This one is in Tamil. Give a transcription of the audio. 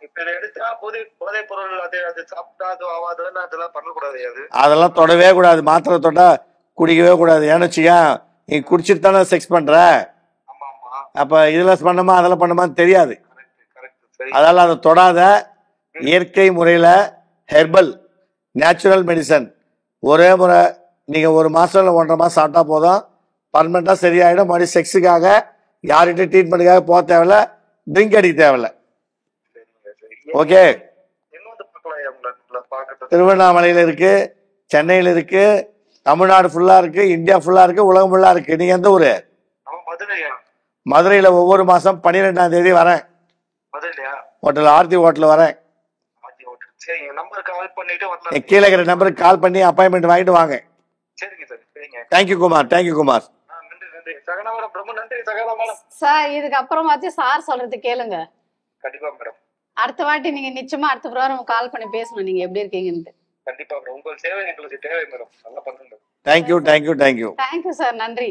இப்ப இதை எடுத்தா போதைப் பொருள் அது சாப்பிட்டா அது ஆகாதுன்னு அதெல்லாம் பண்ணக்கூடாது. அதெல்லாம் தொடவே கூடாது. மாத்திரை தொட்டா குடிக்கவே கூடாது. ஏன்னு வச்சுக்க, நீ குடிச்சிட்டு தானே செக்ஸ் பண்ற. அப்ப இதுல பண்ணமா அதெல்லாம் பண்ணமான்னு தெரியாது. அதனால அதை தொடாத. இயற்கை முறையில ஹெர்பல் நேச்சுரல் மெடிசன் ஒரே முறை நீங்க 1 மாசம் இல்லை 1.5 மாசம் சாப்பிட்டா போதும், பர்மனண்டா சரியாயிடும். மறுபடியும் செக்ஸுக்காக யார்கிட்ட ட்ரீட்மெண்ட்டுக்காக போக தேவையில்ல, ட்ரிங்க் அடிக்க தேவையில்ல. ஓகே. திருவண்ணாமலையில இருக்கு, சென்னையில இருக்கு, தமிழ்நாடு ஃபுல்லா இருக்கு, இந்தியா ஃபுல்லா இருக்கு, உலகம் ஃபுல்லா இருக்கு. நீங்க எந்த ஊரு? மதுரையில ஒவ்வொரு மாசம் 12ஆம் தேதி வரேன். ஹோட்டல் ஆர்த்தி ஹோட்டல் வரேன். கீழே இருக்கிற நம்பருக்கு கால் பண்ணி அப்பாயின்மெண்ட் வாங்கிட்டு வாங்க. Thank you Kumar. Thank you Kumar. Sir இதுக்கு அப்புறமாச்சும் சார் சொல்றது கேளுங்க. கண்டிப்பா மேடம். அடுத்த வாட்டி நீங்க நிச்சயமா அடுத்த ப்ரோகிராம் கால் பண்ணி பேசணும், நீங்க எப்படி இருக்கீங்கன்னு. கண்டிப்பா மேடம், உங்கள் சேவை எங்களுக்கு தேவை மேடம். நல்லா பண்ணுங்க. Thank you thank you thank you. Thank you sir, நன்றி.